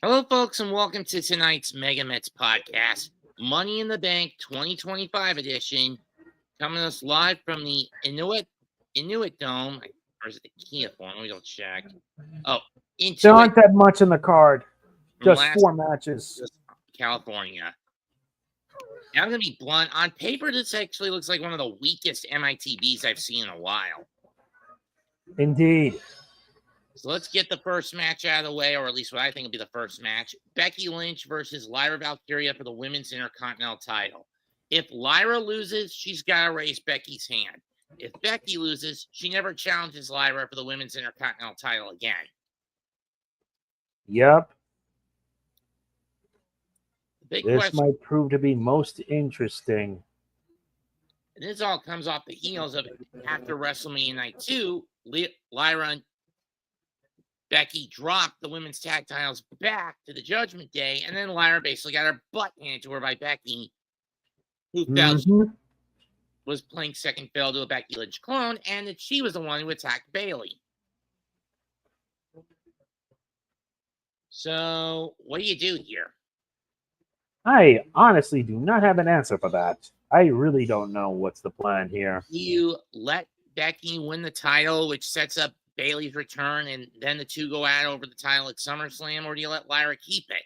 Hello, folks, and welcome to tonight's MegaMets podcast, Money in the Bank 2025 edition, coming to us live from the Inuit Dome. Or is it the Kia Forum? We don't check. Oh, there aren't that much in the card. Just 4 matches. California. Now I'm going to be blunt. On paper, this actually looks like one of the weakest MITBs I've seen in a while. Indeed. So let's get the first match out of the way, or at least what I think will be the first match. Becky Lynch versus Lyra Valkyria for the Women's Intercontinental title. If Lyra loses, she's got to raise Becky's hand. If Becky loses, she never challenges Lyra for the Women's Intercontinental title again. Yep. This might prove to be most interesting. And this all comes off the heels of after WrestleMania Night 2, Lyra and Becky dropped the women's tag titles back to the Judgment Day, and then Lyra basically got her butt handed to her by Becky, who felt was playing second fiddle to a Becky Lynch clone, and that she was the one who attacked Bayley. So, what do you do here? I honestly do not have an answer for that. I really don't know what's the plan here. Do you let Becky win the title, which sets up Bayley's return, and then the two go at over the title at SummerSlam, or do you let Lyra keep it?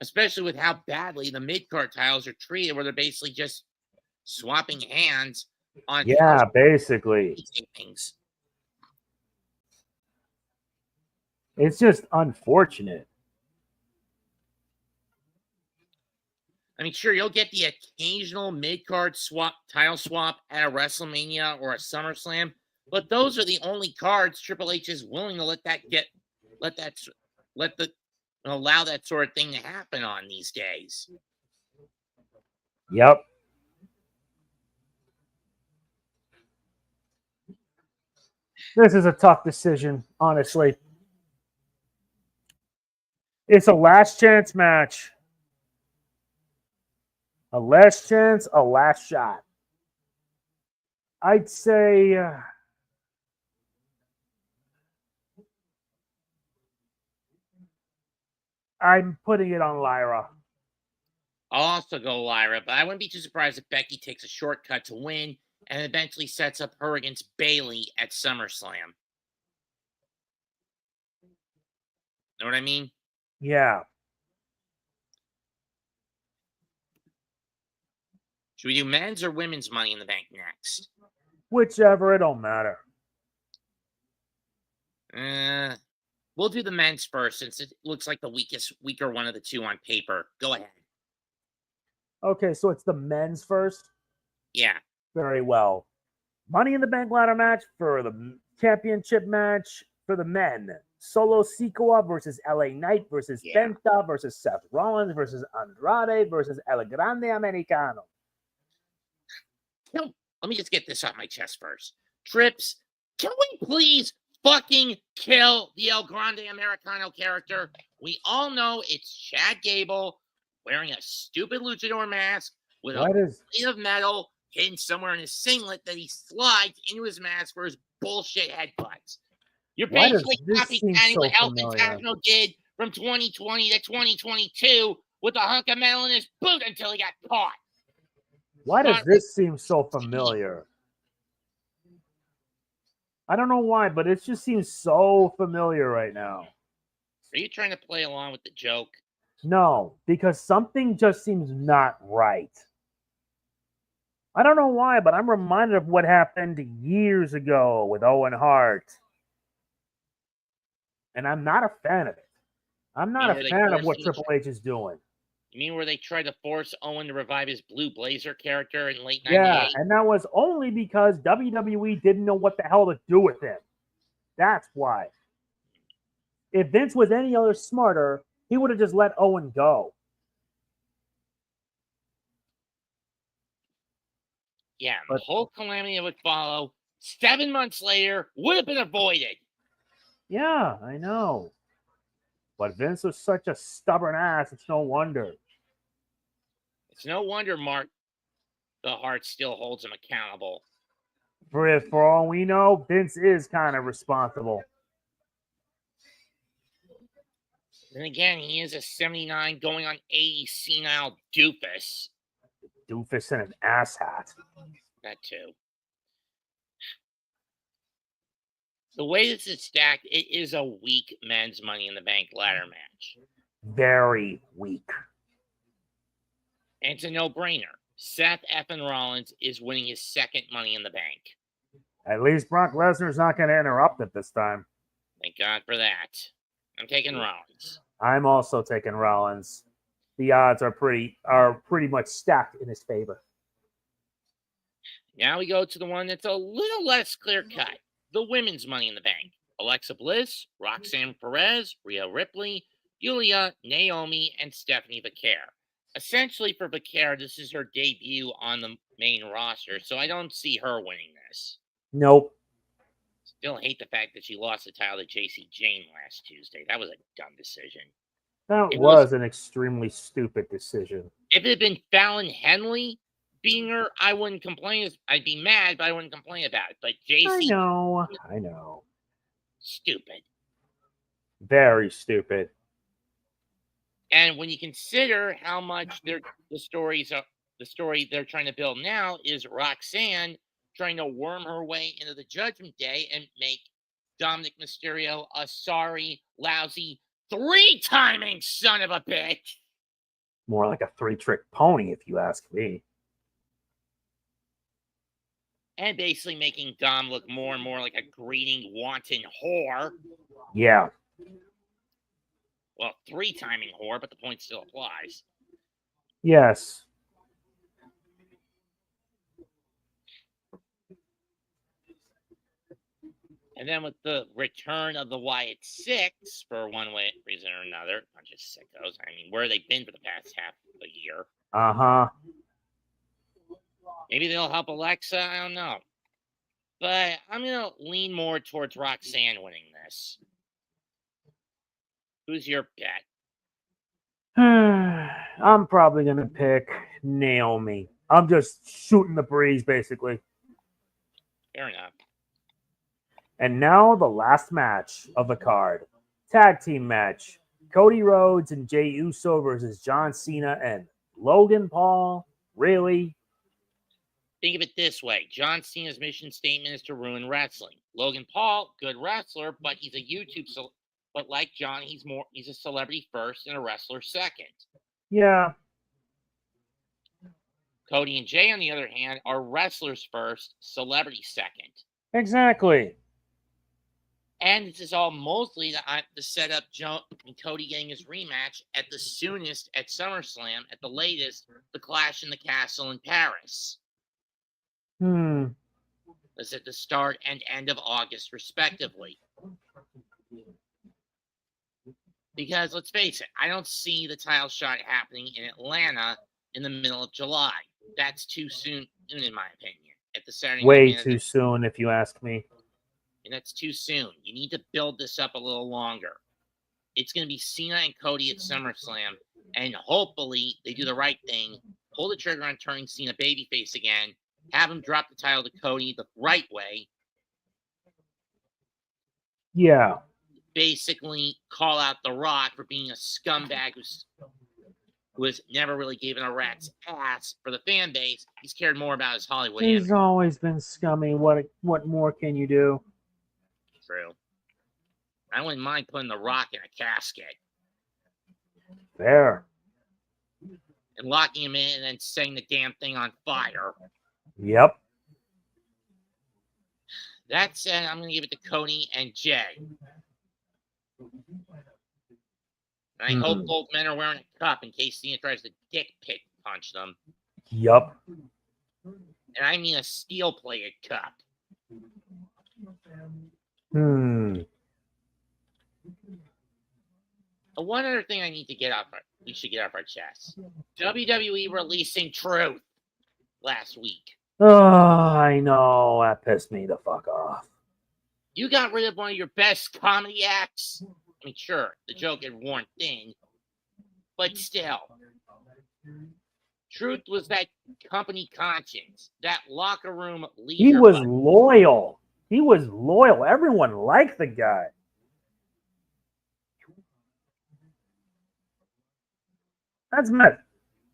Especially with how badly the mid-card titles are treated, where they're basically just swapping hands on basically things. It's just unfortunate. I mean, sure, you'll get the occasional mid-card title swap at a WrestleMania or a SummerSlam, but those are the only cards Triple H is willing to allow that sort of thing to happen on these days. Yep. This is a tough decision, honestly. It's a last chance match. A last chance, a last shot. I'd say I'm putting it on Lyra. I'll also go Lyra, but I wouldn't be too surprised if Becky takes a shortcut to win and eventually sets up her against Bayley at SummerSlam. Know what I mean? Yeah. Should we do men's or women's Money in the Bank next? Whichever, it don't matter. We'll do the men's first, since it looks like the weaker one of the two on paper. Go ahead. Okay, so it's the men's first? Yeah. Very well. Money in the Bank ladder match for the championship match for the men. Solo Sikoa versus LA Knight versus Penta versus Seth Rollins versus Andrade versus El Grande Americano. Let me just get this off my chest first. Trips, can we please fucking kill the El Grande Americano character? We all know it's Chad Gable wearing a stupid luchador mask with a plate of metal hidden somewhere in his singlet that he slides into his mask for his bullshit headbutts. You're basically copycatting what El Fantasmo did from 2020 to 2022 with a hunk of metal in his boot until he got caught. Why does this seem so familiar? I don't know why, but it just seems so familiar right now. Are you trying to play along with the joke? No, because something just seems not right. I don't know why, but I'm reminded of what happened years ago with Owen Hart. And I'm not a fan of it. I'm not a fan of what Triple H is doing. You mean where they tried to force Owen to revive his Blue Blazer character in late 98? Yeah, and that was only because WWE didn't know what the hell to do with him. That's why. If Vince was any other smarter, he would have just let Owen go. Yeah, the whole calamity that would follow 7 months later would have been avoided. Yeah, I know. But Vince was such a stubborn ass, it's no wonder. It's no wonder Mark the Hart still holds him accountable. For all we know, Vince is kind of responsible. Then again, he is a 79 going on 80 senile doofus. Doofus and an asshat. That too. The way this is stacked, it is a weak men's Money in the Bank ladder match. Very weak. And it's a no-brainer. Seth effing Rollins is winning his second Money in the Bank. At least Brock Lesnar's not going to interrupt it this time. Thank God for that. I'm taking Rollins. I'm also taking Rollins. The odds are pretty much stacked in his favor. Now we go to the one that's a little less clear-cut. The women's Money in the Bank. Alexa Bliss, Roxanne Perez, Rhea Ripley, Gulia, Naomi, and Stephanie Vaquer. Essentially for Vaquer, this is her debut on the main roster, so I don't see her winning this. Nope. Still hate the fact that she lost the title to JC Jane last Tuesday. That was a dumb decision. That was an extremely stupid decision. If it had been Fallon Henley beating her, I wouldn't complain. I'd be mad, but I wouldn't complain about it. But JC... I know. Stupid. Very stupid. And when you consider how much the story they're trying to build now is Roxanne trying to worm her way into the Judgment Day and make Dominic Mysterio a sorry, lousy, 3-timing son of a bitch. More like a 3-trick pony, if you ask me. And basically making Dom look more and more like a greeting, wanton whore. Yeah. Well, 3-timing whore, but the point still applies. Yes. And then with the return of the Wyatt Six, for one way reason or another, not just sickos. I mean, where have they been for the past half of a year? Uh-huh. Maybe they'll help Alexa. I don't know. But I'm going to lean more towards Roxanne winning this. Who's your bet? I'm probably going to pick Naomi. I'm just shooting the breeze, basically. Fair enough. And now the last match of the card. Tag team match. Cody Rhodes and Jey Uso versus John Cena and Logan Paul. Really? Think of it this way. John Cena's mission statement is to ruin wrestling. Logan Paul, good wrestler, but he's a YouTube but like John, he's a celebrity first and a wrestler second. Yeah. Cody and Jey, on the other hand, are wrestlers first, celebrity second. Exactly. And this is all mostly to set up John and Cody getting his rematch at the soonest at SummerSlam, at the latest, the Clash in the Castle in Paris. That's at the start and end of August, respectively. Because, let's face it, I don't see the title shot happening in Atlanta in the middle of July. That's too soon, in my opinion. At the Saturday night. Way too soon, if you ask me. And that's too soon. You need to build this up a little longer. It's going to be Cena and Cody at SummerSlam, and hopefully they do the right thing, pull the trigger on turning Cena babyface again, have him drop the title to Cody the right way. Yeah. Basically call out The Rock for being a scumbag who has never really given a rat's ass for the fan base. He's cared more about his Hollywood image. He's always been scummy. What more can you do? True. I wouldn't mind putting The Rock in a casket Fair. and locking him in and then setting the damn thing on fire. Yep. That said, I'm going to give it to Cody and Jay. And I hope both men are wearing a cup in case Cena tries to dick pick punch them. Yep. And I mean a steel-plated cup. One other thing I need to we should get off our chests. WWE releasing Truth last week. Oh, I know. That pissed me the fuck off. You got rid of one of your best comedy acts. I mean, sure, the joke had worn thin, but still. Truth was that company conscience, that locker room leader. He was loyal. He was loyal. Everyone liked the guy.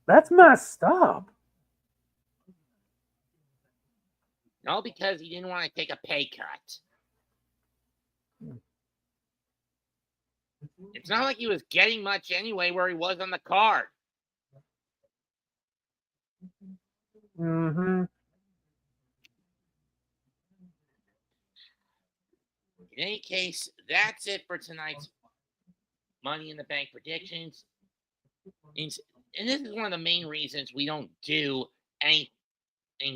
That's messed up. No, because he didn't want to take a pay cut. It's not like he was getting much anyway where he was on the card. Mm-hmm. In any case, that's it for tonight's Money in the Bank predictions. And this is one of the main reasons we don't do anything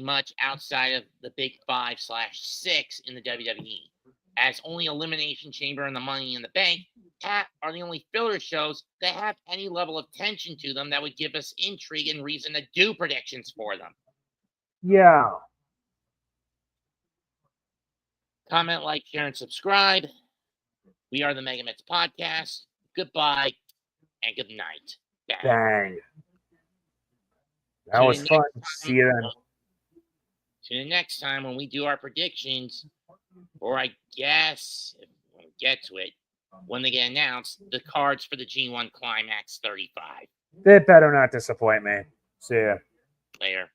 much outside of the big 5/6 in the WWE. As only Elimination Chamber and the Money in the Bank are the only filler shows that have any level of tension to them that would give us intrigue and reason to do predictions for them. Yeah. Comment, like, share, and subscribe. We are the MegaMets Podcast. Goodbye and good night. Bang. That was fun. See you then. To the next time when we do our predictions, or I guess, if we get to it, when they get announced, the cards for the G1 Climax 35. They better not disappoint me. See ya. Later.